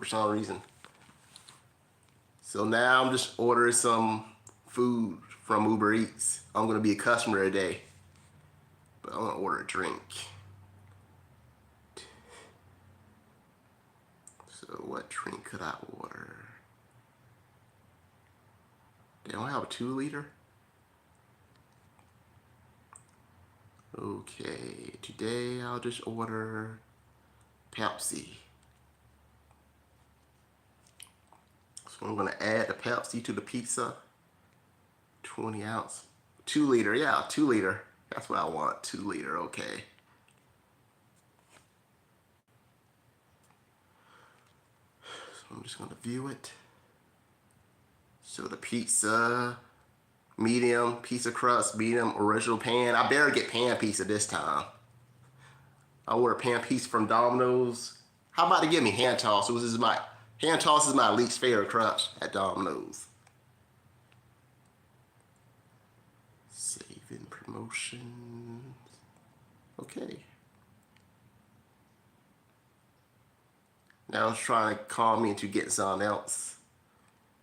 for some reason. So now I'm just ordering some food from Uber Eats. I'm gonna be a customer today, but I'm gonna order a drink. So what drink could I order? They don't have a 2-liter? Okay, today I'll just order Pepsi. So I'm gonna add the Pepsi to the pizza. 20 ounce. 2-liter, yeah, 2-liter. That's what I want, 2-liter, okay. So I'm just gonna view it. So the pizza, medium, pizza crust, medium, original pan. I better get pan pizza this time. I ordered pan pizza from Domino's. How about to give me hand toss? Hand toss is my least favorite crust at Domino's. Saving promotions. Okay. Now it's trying to call me into getting something else.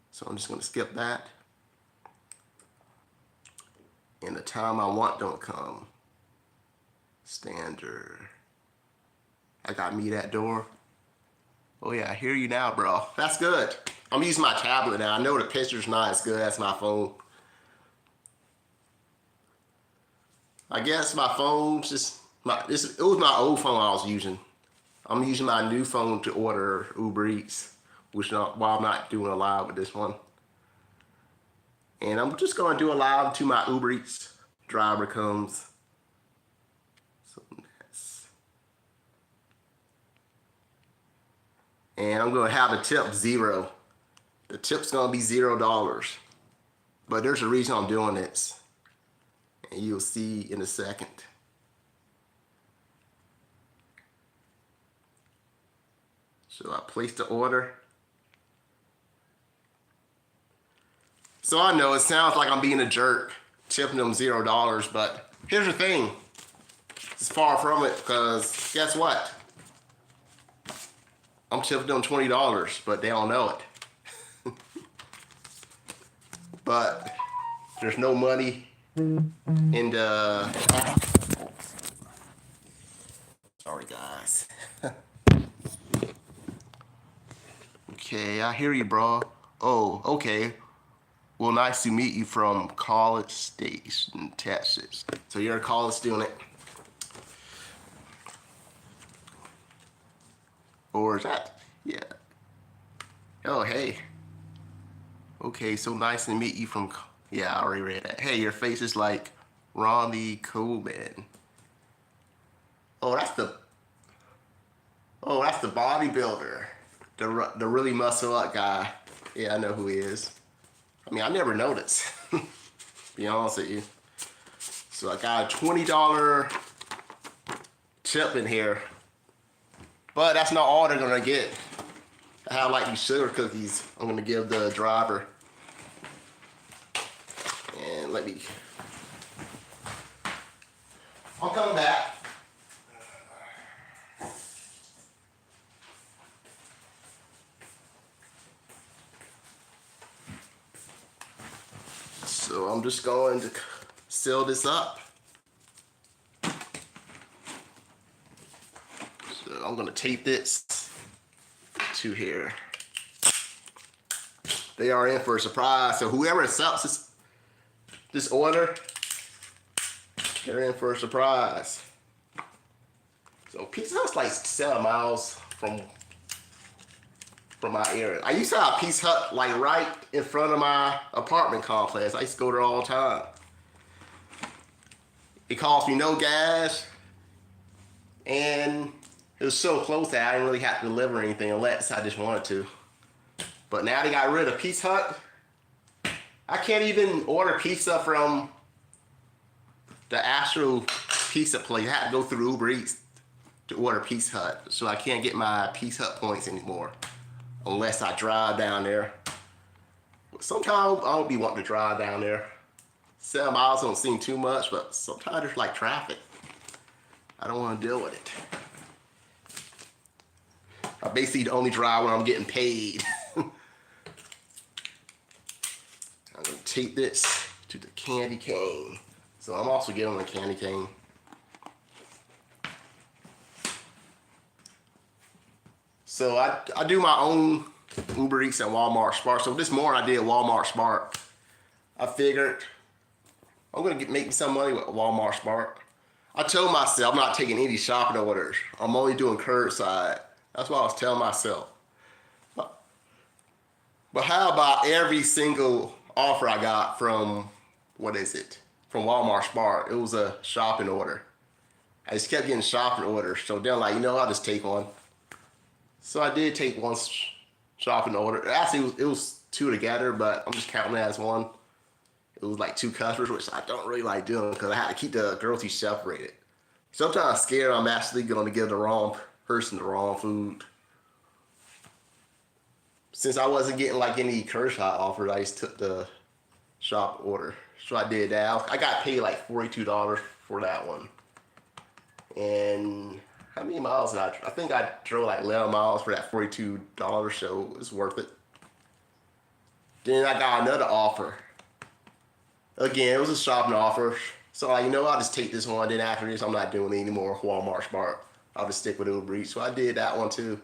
So I'm just gonna skip that. And the time I want don't come. Standard. I got meet at door. Oh yeah, I hear you now, bro. That's good. I'm using my tablet now. I know the picture's not as good as my phone. I guess my phone's just it was my old phone I was using. I'm using my new phone to order Uber Eats, while I'm not doing a live with this one. And I'm just gonna do a live until my Uber Eats driver comes. So that's, and I'm gonna have the tip 0. The tip's gonna be $0. But there's a reason I'm doing this. And you'll see in a second. So I placed the order. So I know it sounds like I'm being a jerk, tipping them $0, but here's the thing. It's far from it, because guess what? I'm tipping them $20, but they don't know it. But there's no money in the... Sorry, guys. Okay, I hear you, bro. Oh, okay. Well, nice to meet you from College Station, Texas. So you're a college student. Or is that? Yeah. Oh, hey. Okay, so nice to meet you from... Yeah, I already read that. Hey, your face is like Ronnie Coleman. Oh, that's the bodybuilder. The really muscle up guy. Yeah, I know who he is. I mean, I never noticed. Be honest with you. So I got a $20 tip in here. But that's not all they're gonna get. I have like these sugar cookies I'm gonna give the driver. And let me... I'll come back. So I'm just going to seal this up. So I'm going to tape this to here. They are in for a surprise. So whoever accepts this order, they're in for a surprise. So Pizza Hut's like 7 miles from my area. I used to have Pizza Hut like right in front of my apartment complex. I used to go there all the time. It cost me no gas, and it was so close that I didn't really have to deliver anything unless I just wanted to. But now they got rid of Pizza Hut. I can't even order pizza from the actual pizza place. I have to go through Uber Eats to order Pizza Hut. So I can't get my Pizza Hut points anymore unless I drive down there. Sometimes I don't be wanting to drive down there. 7 miles don't seem too much, but sometimes there's like traffic. I don't want to deal with it. I basically only drive when I'm getting paid. I'm gonna take this to the candy cane. So I'm also getting on the candy cane. So I do my own Uber Eats at Walmart Spark. So this morning I did Walmart Spark. I figured I'm gonna make me some money with Walmart Spark. I told myself I'm not taking any shopping orders. I'm only doing curbside. That's what I was telling myself. But how about every single offer I got from, what is it? From Walmart Spark. It was a shopping order. I just kept getting shopping orders. So then I'm like, I'll just take one. So I did take one shopping order. Actually, it was two together, but I'm just counting it as one. It was like two customers, which I don't really like doing because I had to keep the groceries separated. Sometimes I'm scared I'm actually going to give the wrong person the wrong food. Since I wasn't getting like any curbside offers, I just took the shop order. So I did that. I got paid like $42 for that one. And how many miles did I drove? I think I drove like 11 miles for that $42, so it was worth it. Then I got another offer. Again, it was a shopping offer. So I'll just take this one. Then after this, I'm not doing any more Walmart Spark. I'll just stick with Uber Eats. So I did that one too.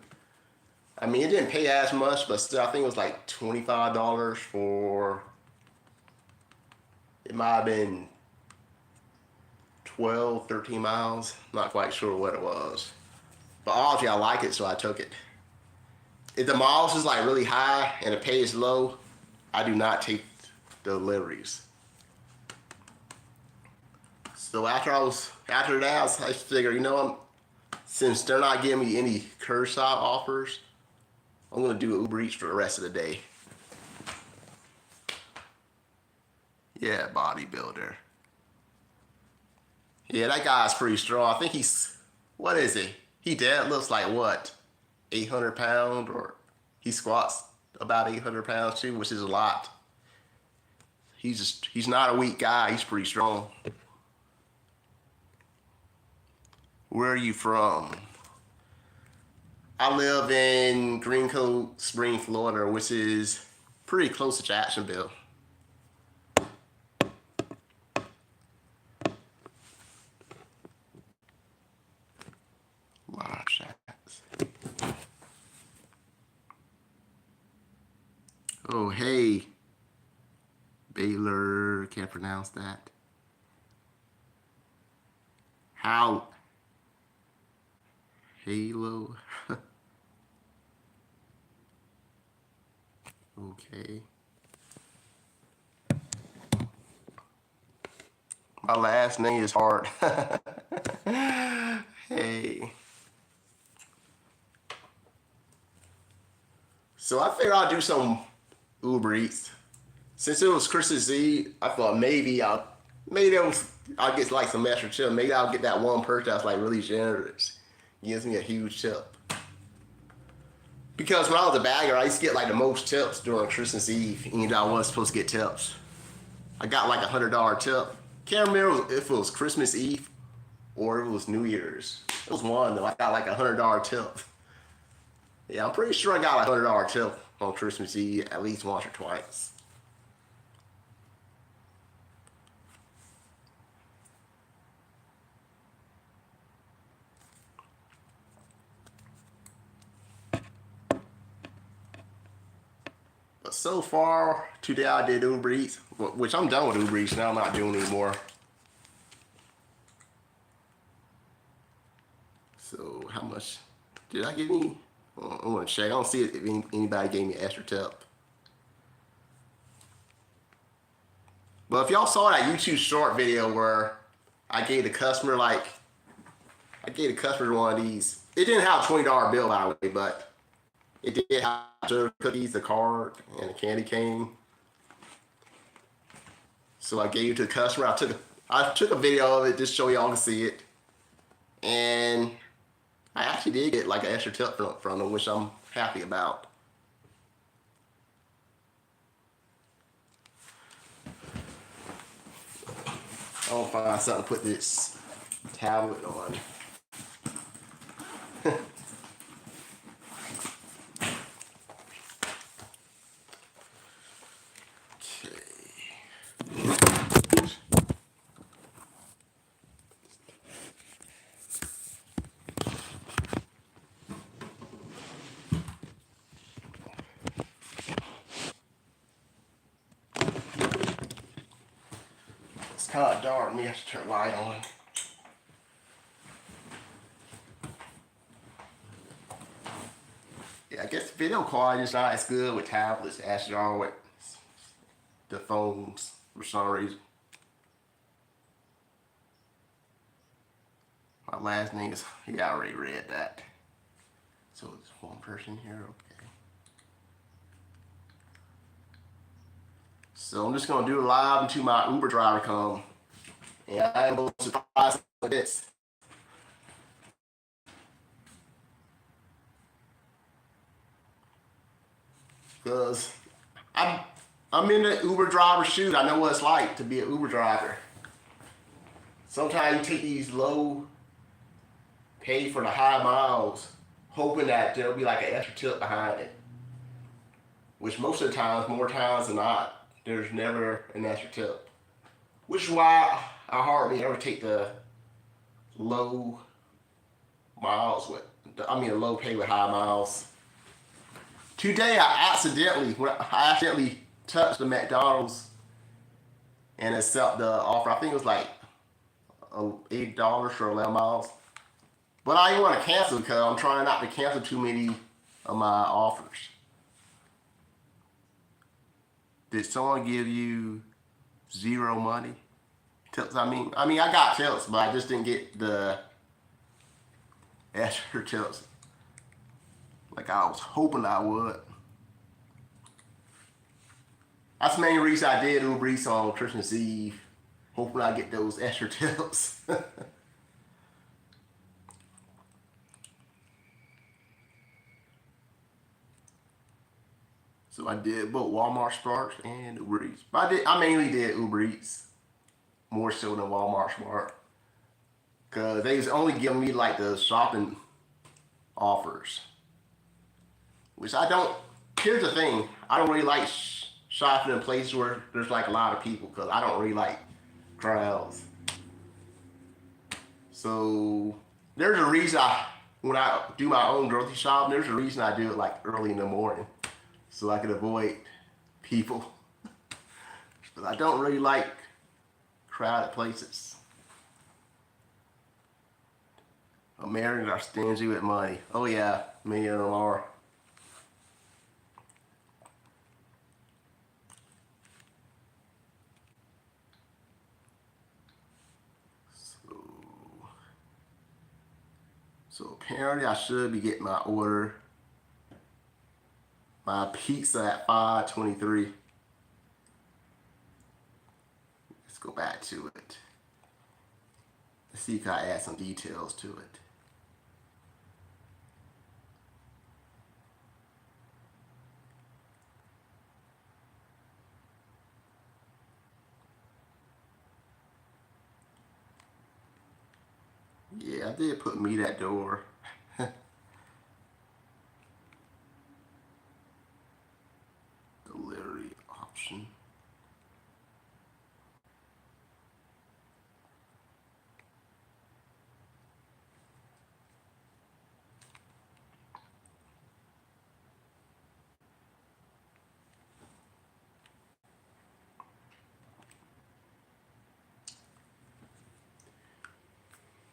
I mean, it didn't pay as much, but still, I think it was like $25 for, it might have been 12, 13 miles. Not quite sure what it was. But obviously, I like it, so I took it. If the miles is like really high and the pay is low, I do not take deliveries. So after that, I figured, since they're not giving me any curbside offers, I'm gonna do Uber Eats for the rest of the day. Yeah, bodybuilder. Yeah, that guy's pretty strong. I think what is he? He deadlifts like what, 800 pounds, or he squats about 800 pounds too, which is a lot. He's not a weak guy. He's pretty strong. Where are you from? I live in Green Cove Spring, Florida, which is pretty close to Jacksonville. Live chats. Oh, hey. Baylor, can't pronounce that. How? Halo. Okay. My last name is hard. Hey. So I figured I'll do some Uber Eats. Since it was Christmas Eve, I thought maybe I'll get like some extra tip. Maybe I'll get that one person that's like really generous. Gives me a huge tip. Because when I was a bagger, I used to get like the most tips during Christmas Eve, even though I wasn't supposed to get tips. I got like $100 tip. Can't remember if it was Christmas Eve or if it was New Year's. It was one though. I got like $100 tip. Yeah, I'm pretty sure I got like $100 tip on Christmas Eve at least once or twice. But so far, today I did Uber Eats, which I'm done with Uber Eats now. I'm not doing anymore. So how much did I give me? I want to check. I don't see if anybody gave me an extra tip. But if y'all saw that YouTube short video where I gave the customer one of these. It didn't have a $20 bill, by the way, but it did have the cookies, the card, and the candy cane. So I gave it to the customer. I took a video of it just so y'all can see it. And I actually did get like an extra tip from them, which I'm happy about. I'll find something to put this tablet on. kind of dark. Me have to turn the light on. Yeah, I guess video quality is not as good with tablets as you are with the phones for some reason. My last name is, yeah, I already read that. So there's one person here, okay. So I'm just gonna do it live until my Uber driver come. And I am a little surprised with this. Because I'm in the Uber driver shoes. I know what it's like to be an Uber driver. Sometimes you take these low pay for the high miles, hoping that there'll be like an extra tip behind it. Which most of the times, more times than not, there's never an extra tip. Which is why I hardly ever take the low miles with, the low pay with high miles. Today I accidentally touched the McDonald's and accept the offer. I think it was like $8 for 11 miles. But I didn't want to cancel because I'm trying not to cancel too many of my offers. Did someone give you zero money? Tips? I mean I got tips, but I just didn't get the extra tips like I was hoping I would. That's the main reason I did Uber Eats on Christmas Eve, hoping I get those extra tips. So I did both Walmart Smart and Uber Eats. But I mainly did Uber Eats more so than Walmart Smart, because they was only giving me like the shopping offers, which I don't. Here's the thing: I don't really like shopping in places where there's like a lot of people, because I don't really like crowds. So there's a reason when I do my own grocery shopping, there's a reason I do it like early in the morning, so I can avoid people. But I don't really like crowded places. Americans are stingy with money. Oh yeah, many of them are. So apparently I should be getting my order, my pizza at 5:23. Let's go back to it. Let's see if I add some details to it. Yeah, I did put meat at door. Delivery option.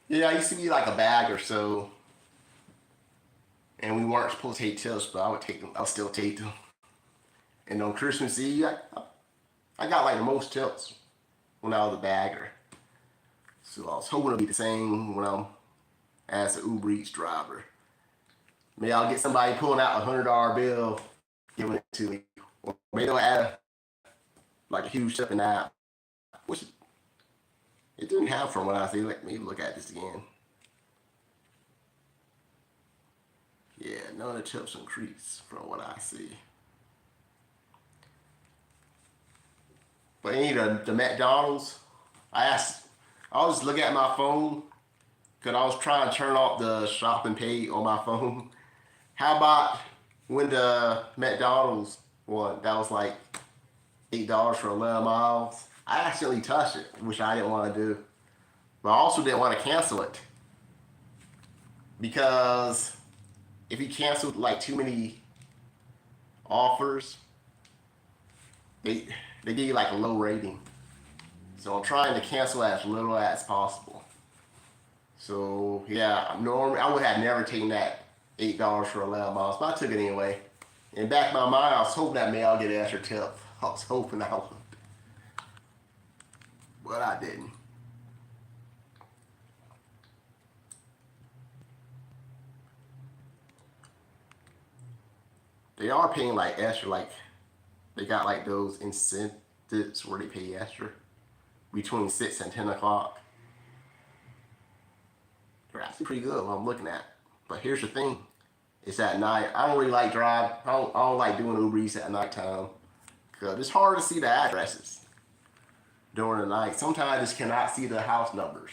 Yeah, I used to be like a bag or so, and we weren't supposed to take tips, but I would take them. I'll still take them. And on Christmas Eve, I got like the most tips when I was a bagger. So I was hoping it'll be the same when I'm as an Uber Eats driver. Maybe I'll get somebody pulling out $100 bill, giving it to me, or maybe they'll add like a huge tip in that, which it didn't have from what I see. Let me look at this again. Yeah, none of the tips increase from what I see. But the McDonald's, I was looking at my phone because I was trying to turn off the shopping pay on my phone. How about when the McDonald's one that was like $8 for 11 miles? I accidentally touched it, which I didn't want to do. But I also didn't want to cancel it, because if you cancel like too many offers, they give you like a low rating. So I'm trying to cancel as little as possible. So yeah, normally I would have never taken that $8 for 11 miles, but I took it anyway. In back of my mind, I was hoping that maybe I'll get an extra tip. I was hoping I would, but I didn't. They are paying like extra, like they got like those incentives where they pay extra between 6 and 10 o'clock. They're actually pretty good what I'm looking at. But here's the thing. It's at night. I don't really like driving. I don't like doing Uber Eats at nighttime. Because it's hard to see the addresses during the night. Sometimes I just cannot see the house numbers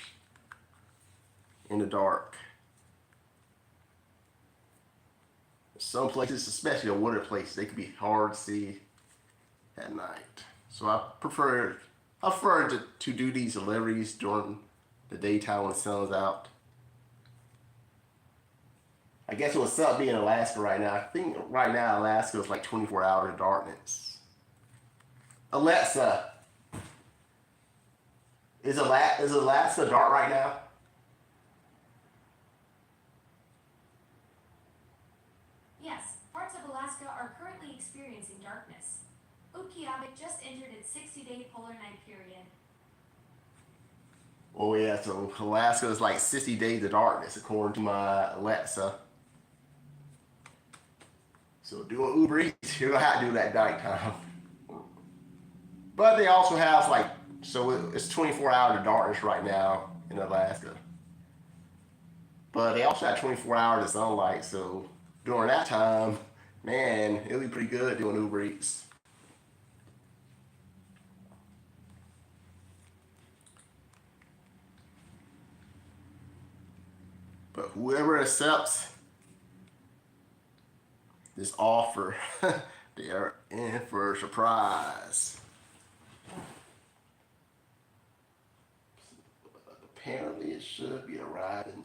in the dark. Some places, especially the water places, they can be hard to see at night. So I prefer to do these deliveries during the daytime when the sun's out. I guess it would suck being in Alaska right now. I think right now Alaska is like 24 hours of darkness. Alexa, is Alaska dark right now? Yes, parts of Alaska are currently experiencing darkness. Utqiagvik just entered its 60-day polar night period. Oh yeah, so Alaska is like 60 days of darkness according to my Alexa. So doing Uber Eats, you're gonna have to do that nighttime. But they also have like, so it's 24 hours of darkness right now in Alaska. But they also have 24 hours of sunlight, so during that time, man, it'll be pretty good doing Uber Eats. But whoever accepts this offer, they are in for a surprise. Apparently, it should be arriving.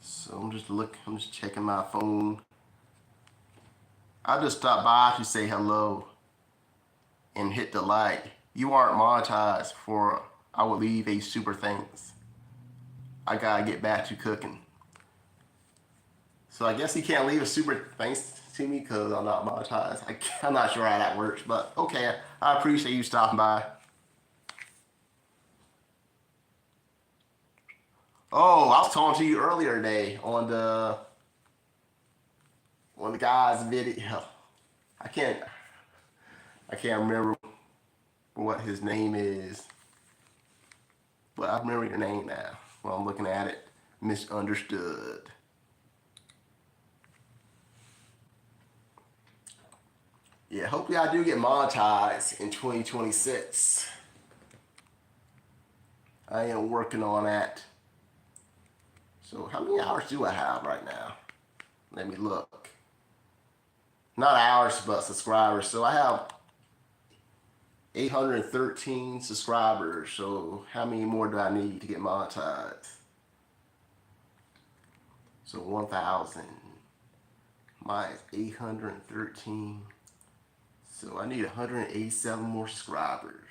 So I'm just checking my phone. I just stopped by to say hello and hit the like. You aren't monetized for I would leave a super thanks. I gotta get back to cooking. So I guess he can't leave a super thanks to me because I'm not monetized. I'm not sure how that works, but okay. I appreciate you stopping by. Oh, I was talking to you earlier today on the guy's video. I can't remember what his name is, but I remember your name now. While I'm looking at it, misunderstood. Yeah, hopefully I do get monetized in 2026. I am working on that. So how many hours do I have right now? Let me look. Not hours, but subscribers. So I have 813 subscribers. So how many more do I need to get monetized? So 1,000 minus 813. So I need 187 more subscribers.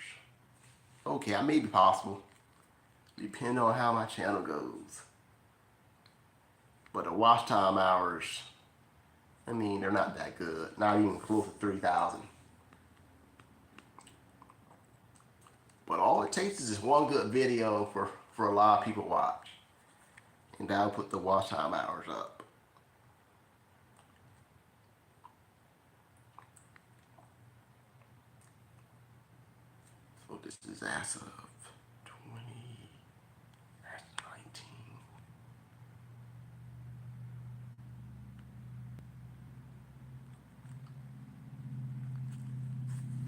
Okay, I may be possible. Depending on how my channel goes. But the watch time hours, I mean, they're not that good. Not even close to 3,000. But all it takes is just one good video for a lot of people to watch. And that'll put the watch time hours up. So this is as of 20, that's 19.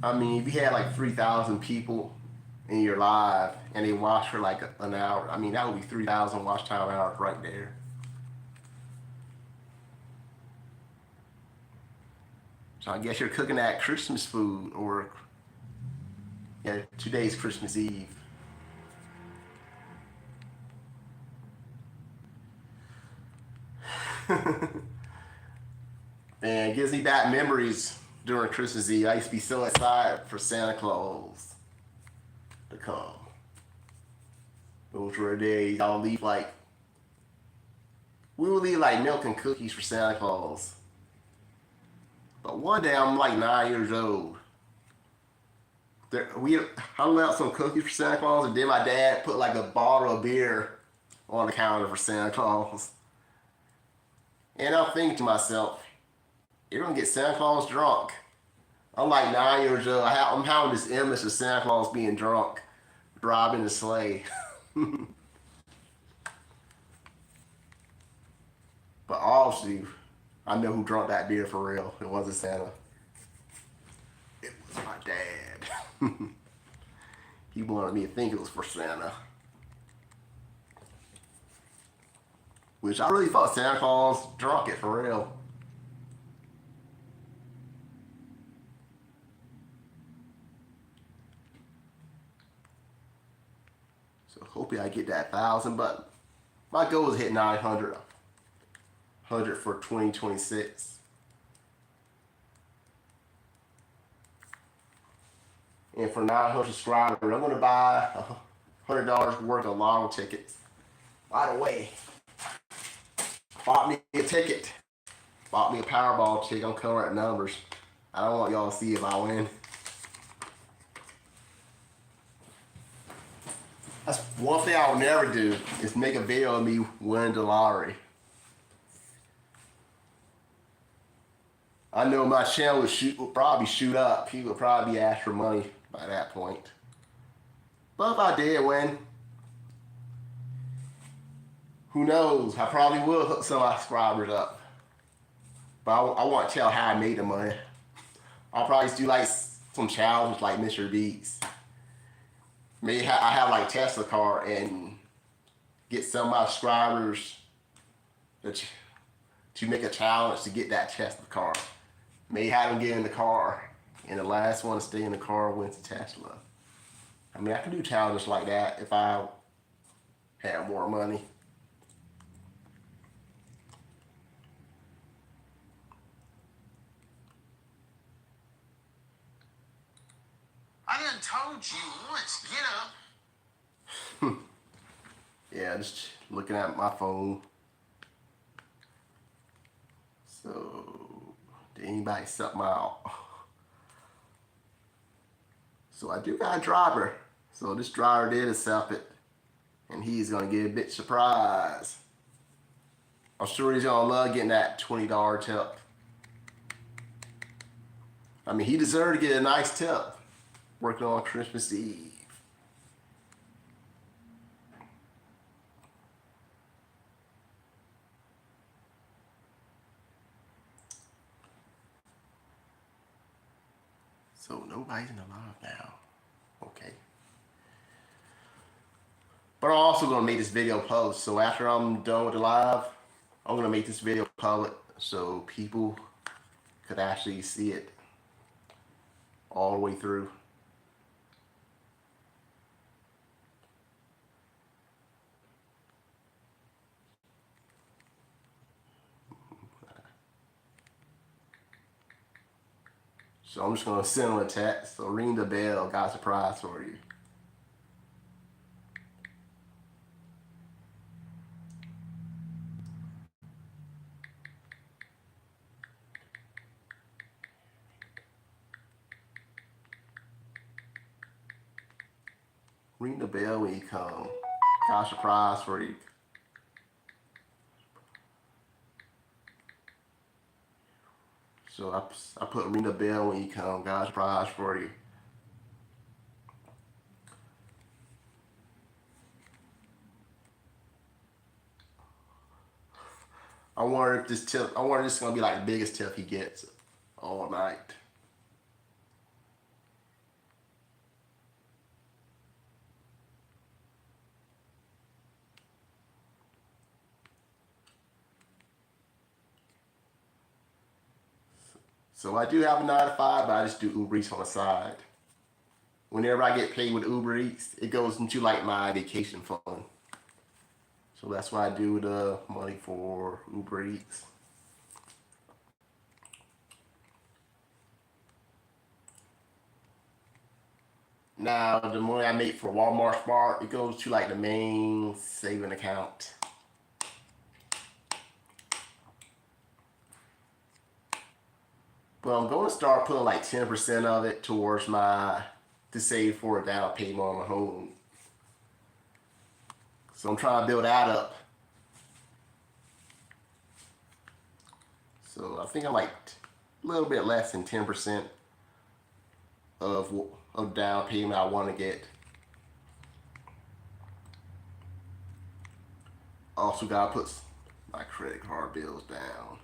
I mean, if you had like 3,000 people in your live and they watch for like an hour, I mean, that would be 3,000 watch time hours right there. So I guess you're cooking that Christmas food, or yeah, today's Christmas Eve. And it gives me bad memories during Christmas Eve. I used to be so excited for Santa Claus to come. Those were the days I'll leave like, we would leave like milk and cookies for Santa Claus. But one day I'm like 9 years old. I left some cookies for Santa Claus, and then my dad put like a bottle of beer on the counter for Santa Claus. And I'm thinking to myself, you're gonna get Santa Claus drunk. I'm like 9 years old. I'm having this image of Santa Claus being drunk, driving the sleigh. But obviously, I know who drunk that beer for real. It wasn't Santa. It was my dad. He wanted me to think it was for Santa. Which I really thought Santa Claus drunk it for real. So hopefully I get that 1,000, but my goal is hit 900 for 2026. And for 900 subscribers, I'm going to buy $100 worth of lotto tickets. By the way, bought me a ticket. Bought me a Powerball ticket. I'm covering at numbers. I don't want y'all to see if I win. That's one thing I will never do, is make a video of me winning the lottery. I know my channel would probably shoot up. People would probably ask for money by that point. But if I did win, who knows? I probably will hook some of my subscribers up. But I want to tell how I made the money. I'll probably do like some challenges like Mr. Beats. Maybe I have like Tesla car and get some of my subscribers to make a challenge to get that Tesla car. May have them get in the car, and the last one to stay in the car wins the Tesla. I mean, I can do challenges like that if I had more money. I done told you once, get up. Yeah, just looking at my phone. So, did anybody suck my out? So I do got a driver. So this driver did accept it. And he's gonna get a bit surprised. I'm sure he's gonna love getting that $20 tip. I mean, he deserved to get a nice tip working on Christmas Eve. So nobody's in the live now. Okay. But I'm also gonna make this video public. So after I'm done with the live, I'm gonna make this video public so people could actually see it all the way through. So I'm just gonna send them a text. So ring the bell, got a surprise for you. Ring the bell when you come. Got a surprise for you. So I put ring the bell when you come. Got a surprise for you. I wonder if this is gonna be like the biggest tip he gets all night. So I do have a 9 to 5, but I just do Uber Eats on the side. Whenever I get paid with Uber Eats, it goes into like my vacation fund. So that's why I do the money for Uber Eats. Now the money I make for Walmart Smart, it goes to like the main saving account. But I'm going to start putting like 10% of it towards to save for a down payment on my home. So I'm trying to build that up. So I think I'm like a little bit less than 10% of down payment I want to get. Also gotta put my credit card bills down.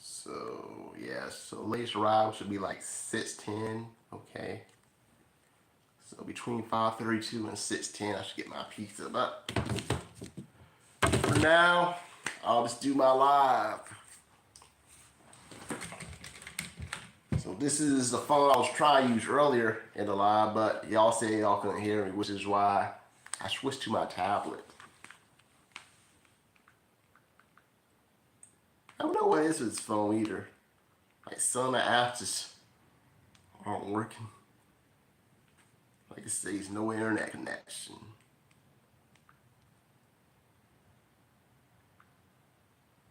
So yeah, so latest arrival should be like 6:10. Okay. So between 5:32 and 6:10, I should get my pizza. But for now, I'll just do my live. So this is the phone I was trying to use earlier in the live, but y'all said y'all couldn't hear me, which is why I switched to my tablet. I don't know what it is with this phone either. Like some of the apps just aren't working. Like it says no internet connection.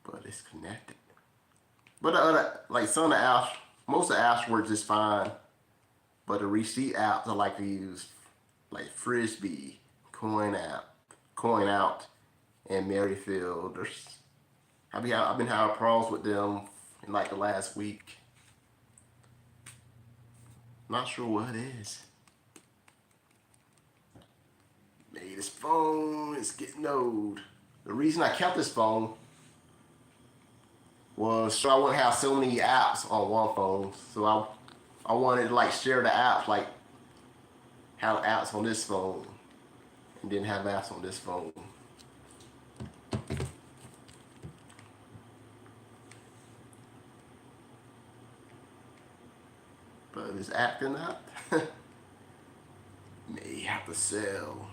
But it's connected. But the other, like some of the apps, most of the apps work just fine. But the receipt apps I like to use, like Frisbee, Coin Out, and Merrifield. I've been having problems with them in like the last week. Not sure what it is. Maybe this phone is getting old. The reason I kept this phone was so I wouldn't have so many apps on one phone. So I wanted to like share the apps, like have apps on this phone and then have apps on this phone. But it's acting up. May have to sell.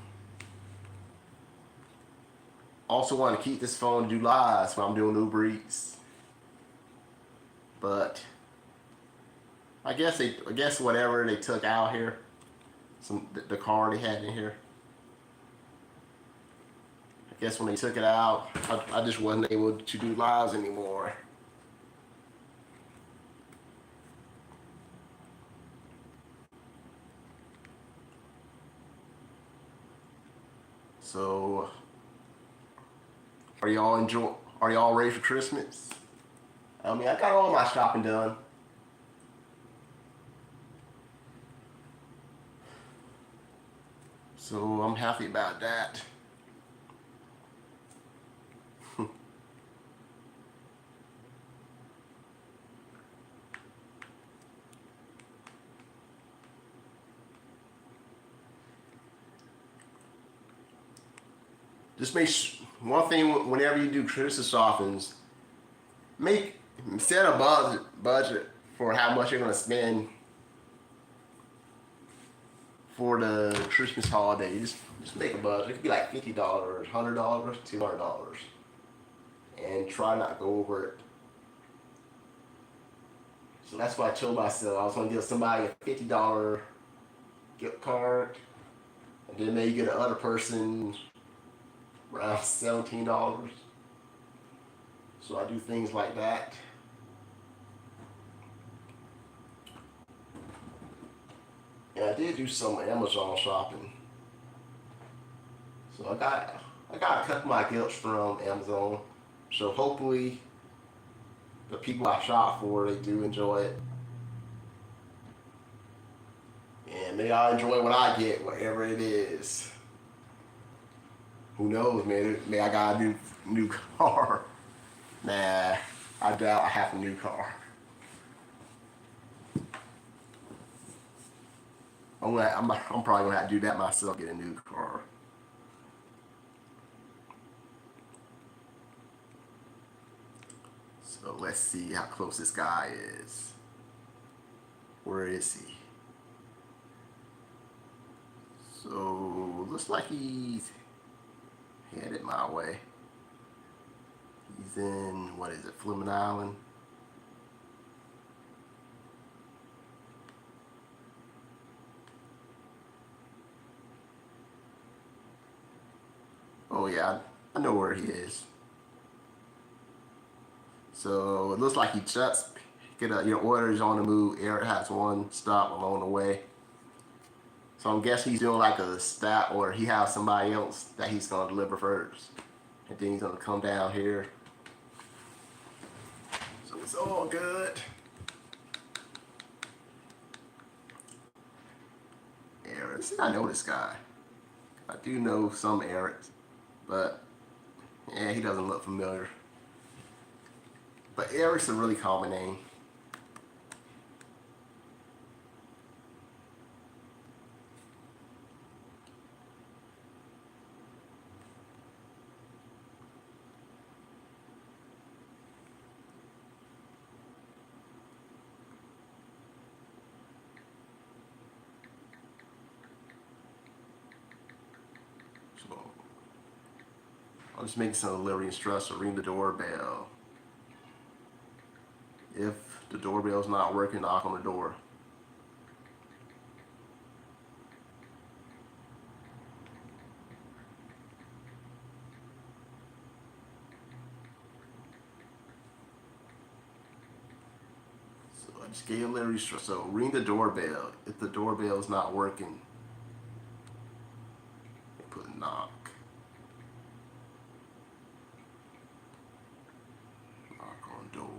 Also want to keep this phone to do lives when I'm doing Uber Eats. But I guess whatever they took out here, the car they had in here. I guess when they took it out, I just wasn't able to do lives anymore. So, Are y'all ready for Christmas? I mean, I got all my shopping done. So I'm happy about that. Just one thing whenever you do Christmas shoppings, set a budget for how much you're gonna spend for the Christmas holiday. Just make a budget. It could be like $50, $100, $200, and try not to go over it. So that's what I told myself. I was gonna give somebody a $50 gift card, and then maybe get another person around $17. So I do things like that. And I did do some Amazon shopping. So I got a couple of my gifts from Amazon, so hopefully the people I shop for, they do enjoy it. And may I enjoy what I get, whatever it is. Who knows, man? May I got a new car. Nah, I doubt I have a new car. I'm probably gonna have to do that myself, get a new car. So let's see how close this guy is. Where is he? So looks like he's headed my way. He's in, what is it, Fleming Island? Oh yeah, I know where he is. So it looks like he just get your orders on the move. Eric has one stop along the way. So I'm guessing he's doing like a stop, or he has somebody else that he's gonna deliver first, and then he's gonna come down here. So it's all good. Eric, see, I know this guy. I do know some Erics, but yeah, he doesn't look familiar. But Eric's a really common name. So I'll just make some delivery instructions. Ring the doorbell. If the doorbell's not working, knock on the door. So I just gave a delivery instruction. So ring the doorbell. If the doorbell's not working, put knock. Knock on door.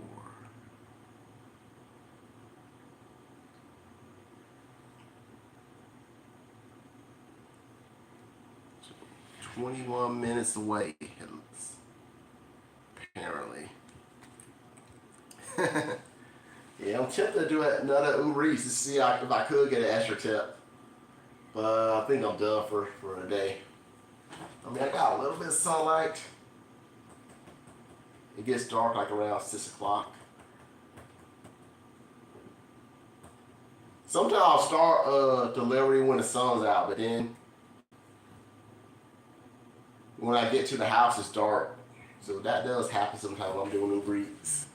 So 21 minutes away, apparently. Yeah, I'm tempted to do another Uber Eats to see if I could get an extra tip. But I think I'm done for a day. I mean, I got a little bit of sunlight. It gets dark like around 6 o'clock. Sometimes I'll start delivery when the sun's out, but then when I get to the house, it's dark. So that does happen sometimes when I'm doing Uber Eats.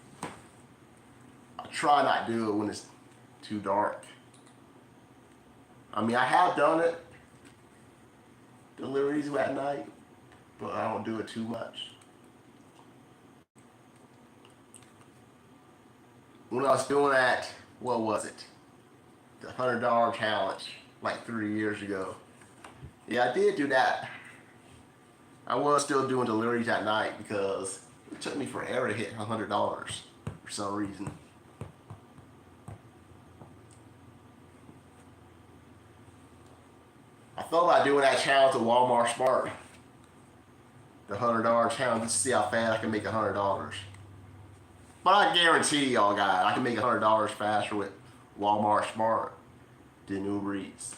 I try not to do it when it's too dark. I mean, I have done it, deliveries at night, but I don't do it too much. When I was doing that, what was it? The $100 challenge, like 3 years ago. Yeah, I did do that. I was still doing deliveries at night because it took me forever to hit $100 for some reason. I thought about doing that challenge at Walmart Smart. The $100 challenge, just to see how fast I can make $100. But I guarantee y'all guys, I can make $100 faster with Walmart Smart than Uber Eats.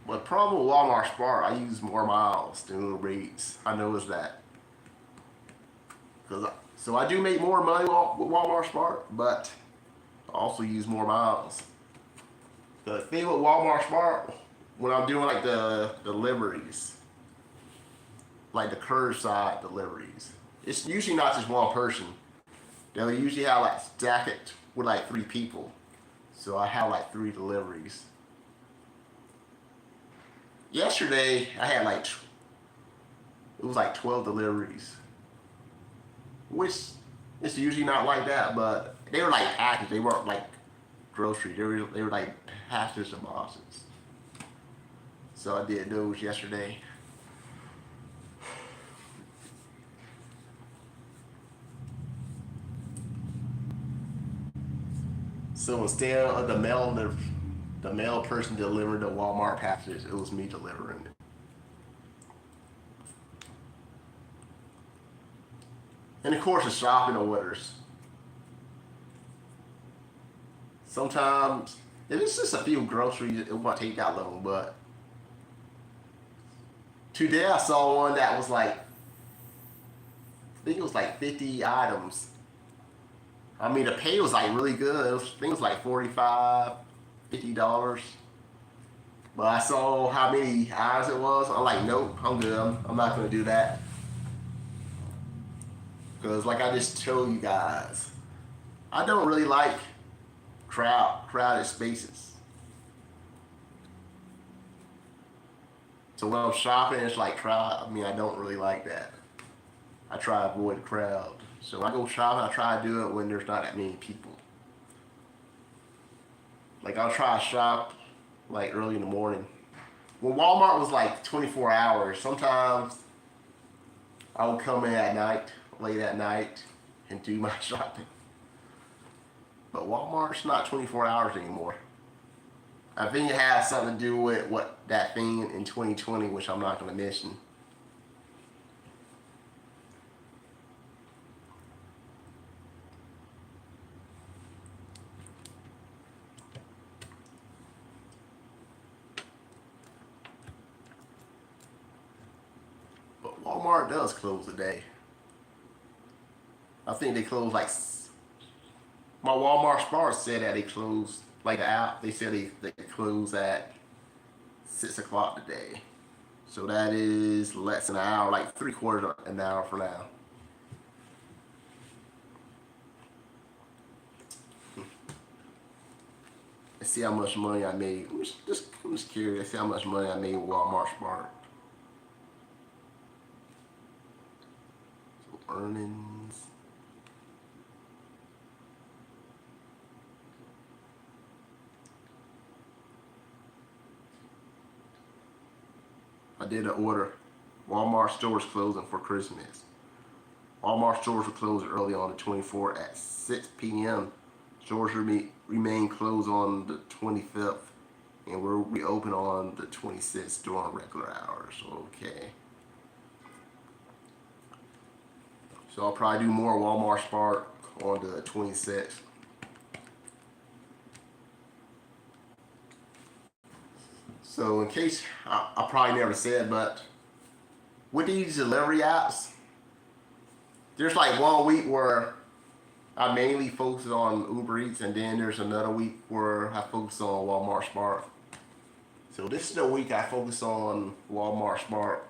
But the problem with Walmart Smart, I use more miles than Uber Eats. I noticed that. So I do make more money with Walmart Smart, but I also use more miles. The thing with Walmart Smart, when I'm doing like the deliveries, like the curbside deliveries, it's usually not just one person. They'll usually have like stack it with like 3 people. So I have like 3 deliveries. Yesterday I had like, it was like 12 deliveries. Which it's usually not like that, but they were like packages. They weren't like groceries. They were like packages and boxes. So I did those yesterday. So instead of the mail person delivering the Walmart packages, it was me delivering it. And of course, the shopping orders. Sometimes, if it's just a few groceries, it won't take that long. But today I saw one that was like, I think it was like 50 items. I mean, the pay was like really good. I think it was like $45, $50. But I saw how many items it was. I'm like, nope, I'm good. I'm not going to do that. Because like I just told you guys, I don't really like crowded spaces. So when I'm shopping, it's like crowd. I mean, I don't really like that. I try to avoid the crowd. So when I go shopping, I try to do it when there's not that many people. Like I'll try to shop like early in the morning. When Walmart was like 24 hours, sometimes I would come in at night, late at night, and do my shopping. But Walmart's not 24 hours anymore. I think it has something to do with what that thing in 2020, which I'm not going to mention. But Walmart does close today. I think they close like, my Walmart Smart said that they closed, like the app, they said they close at 6 o'clock today. So that is less than an hour, like 3/4 of an hour from now. Let's see how much money I made. I'm just curious. See how much money I made with Walmart Smart. So earnings. I did an order. Walmart stores closing for Christmas. Walmart stores were closed early on the 24th at 6 p.m. Stores remain closed on the 25th and will reopen on the 26th during regular hours. Okay. So I'll probably do more Walmart Spark on the 26th. So in case I probably never said, but with these delivery apps, there's like one week where I mainly focus on Uber Eats, and then there's another week where I focus on Walmart Smart. So this is the week I focus on Walmart Smart.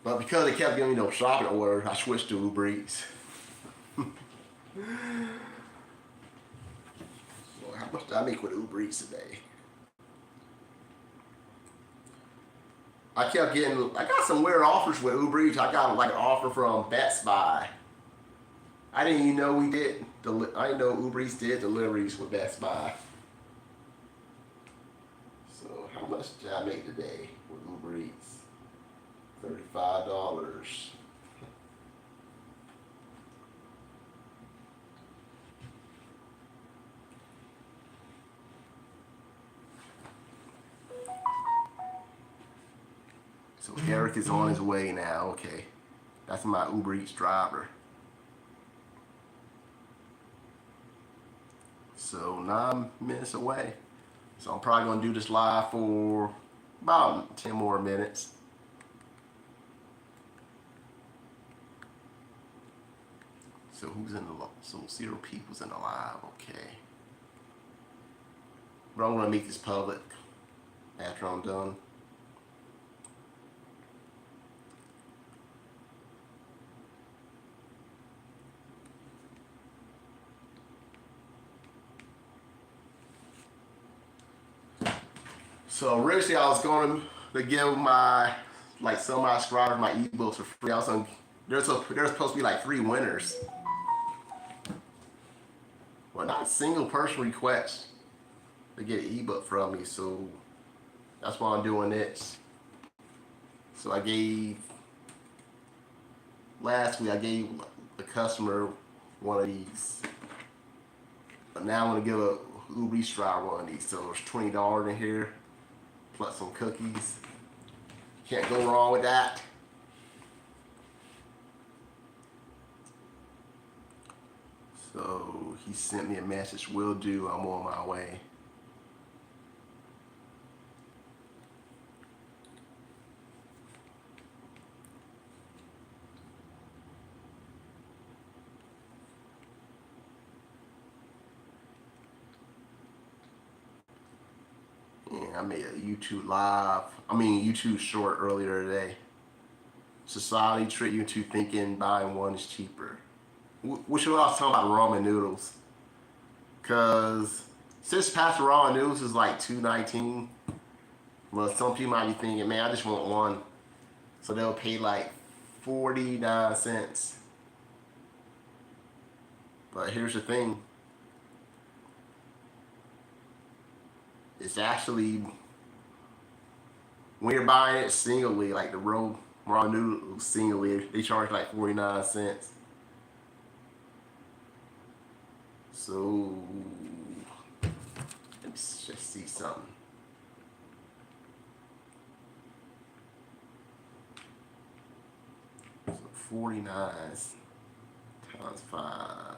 But because they kept giving me those shopping orders, I switched to Uber Eats. So how much did I make with Uber Eats today? I got some weird offers with Uber Eats. I got like an offer from Best Buy. I didn't even know I didn't know Uber Eats did deliveries with Best Buy. So how much did I make today with Uber Eats? $35. So Eric is on his way now. Okay, that's my Uber Eats driver. So 9 minutes away. So I'm probably gonna do this live for about 10 more minutes. So who's in the so 0 people's in the live? Okay. But I'm gonna make this public after I'm done. So originally I was going to give some of my subscribers my ebooks for free. There's supposed to be like 3 winners. Well, not a single person requests to get an ebook from me, so that's why I'm doing this. So last week I gave a customer one of these But now I'm gonna give a Uber Eats driver one of these. So there's $20 in here, plus some cookies. Can't go wrong with that. So he sent me a message. Will do. I'm on my way. I made a YouTube short earlier today. Society trick you into thinking buying one is cheaper. Which I was talking about ramen noodles. Cause 6 packs of ramen noodles is like $2.19. But some people might be thinking, man, I just want one. So they'll pay like 49 cents. But here's the thing. It's actually, when you're buying it singly, like the raw noodles singly, they charge like 49 cents. So, let's just see something. So 49 times 5.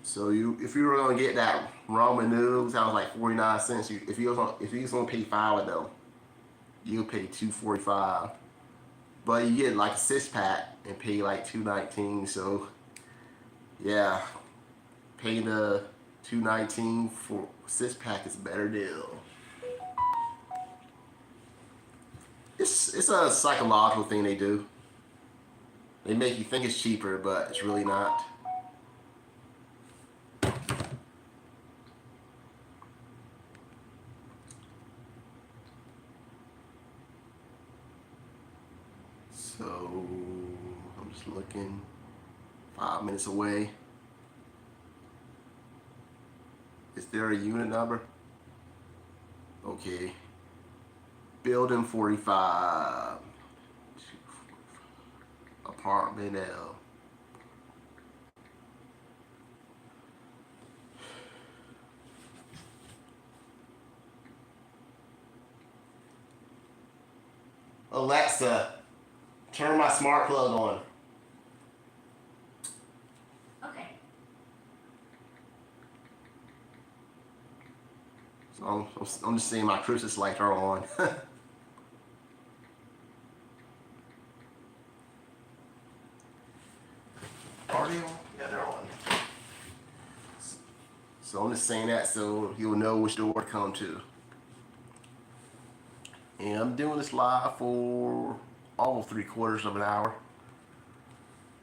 So if you were gonna get that ramen noodles, that was like 49 cents. If you was gonna pay 5 of them, you'll pay $2.45. But you get like a 6 pack and pay like $2.19. So yeah, paying the $2.19 for 6 pack is a better deal. It's a psychological thing they do. They make you think it's cheaper, but it's really not. So I'm just looking. 5 minutes away. Is there a unit number? Okay. Building 45. Apartment L. Alexa, turn my smart plug on. Okay. So I'm just saying my Christmas lights are on. Are they on? Yeah, they're on. So I'm just saying that so he'll know which door to come to. And I'm doing this live for almost 3/4 of an hour.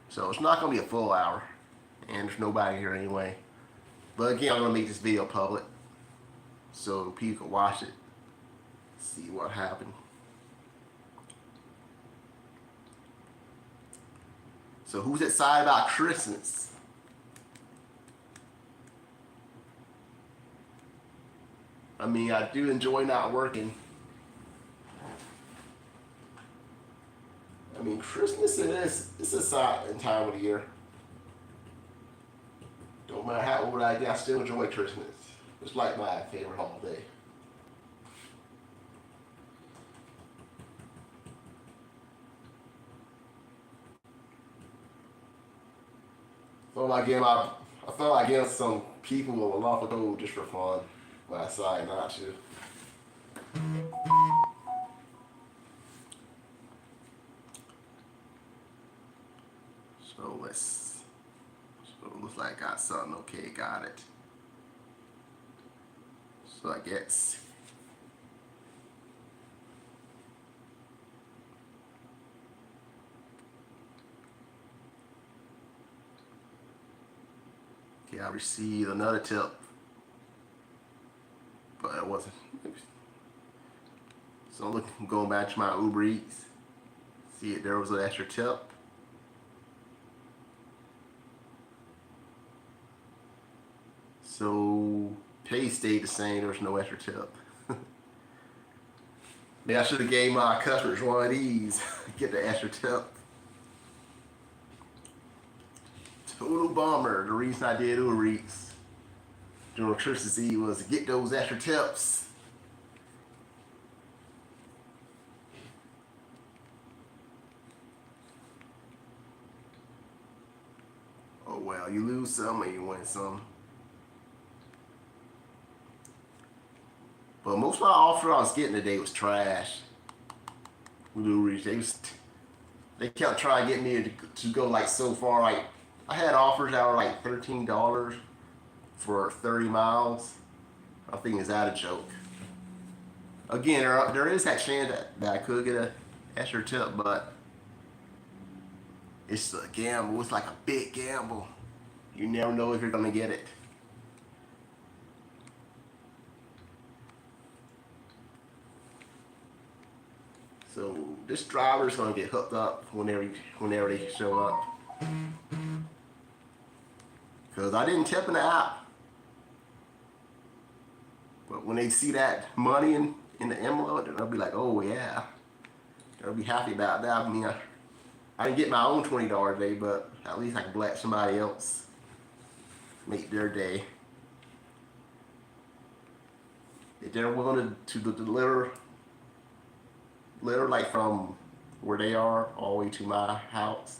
So it's not going to be a full hour. And there's nobody here anyway. But again, I'm going to make this video public so people can watch it, see what happened. So who's excited about Christmas? I mean, I do enjoy not working. I mean, Christmas it's a silent time of the year. Don't matter how old I get, I still enjoy Christmas. It's like my favorite holiday. I felt like giving some people a lot of gold just for fun, but I decided not to. So it looks like I got something. Okay, got it. So I guess. Okay, I received another tip, but it wasn't. So I'm going back to my Uber Eats. See if there was an extra tip. So pay stayed the same. There was no extra tip. Maybe I should have gave my customers one of these. Get the extra tip. absolute bummer. The reason I did ubereats during Christmas Eve was to get those extra tips. Oh well, you lose some and you win some. But most of my offer I was getting today was trash. With ubereats, they kept trying to get me to go like so far. Like I had offers that were like $13 for 30 miles. I think is that a joke? Again, there is that chance that I could get an extra tip, but it's a gamble. It's like a big gamble. You never know if you're gonna get it. So this driver's gonna get hooked up whenever they show up. Cause I didn't tip in the app. But when they see that money in the envelope, they'll be like, oh yeah. They'll be happy about that. I mean, I didn't get my own $20 a day, but at least I can bless somebody else. Make their day. If they're willing to deliver like from where they are all the way to my house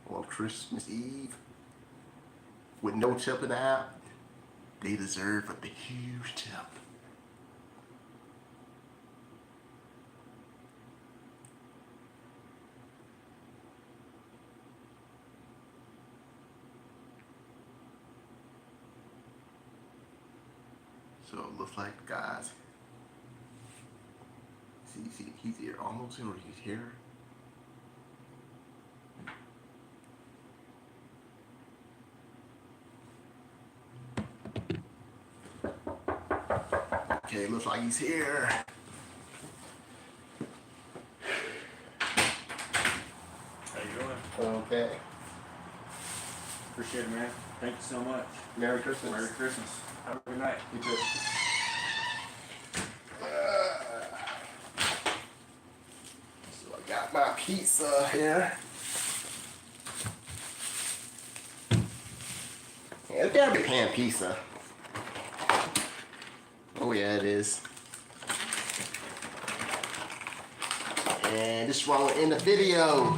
on Christmas Eve with no tip in the app, they deserve a huge tip. So it looks like, guys, see, he's here, almost here, or he's here. Okay, looks like he's here. How you doing? Okay. Appreciate it, man. Thank you so much. Merry Christmas. Merry Christmas. Have a good night. You too. So I got my pizza here. Yeah, it's gotta be pan pizza. Oh yeah, it is. And this is where I'm gonna end the video.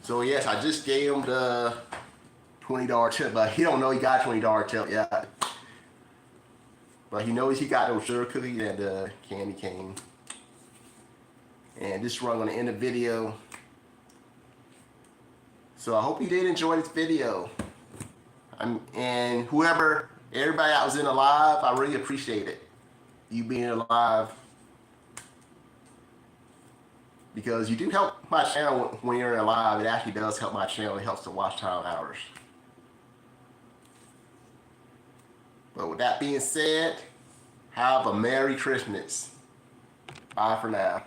So yes, I just gave him the $20 tip, but he don't know he got a $20 tip yet. But he knows he got those sugar cookies and the candy cane. And this is where I'm gonna end the video. So I hope you did enjoy this video. And everybody that was in the live, I really appreciate it. You being alive. Because you do help my channel when you're alive. It actually does help my channel. It helps the watch time hours. But with that being said, have a Merry Christmas. Bye for now.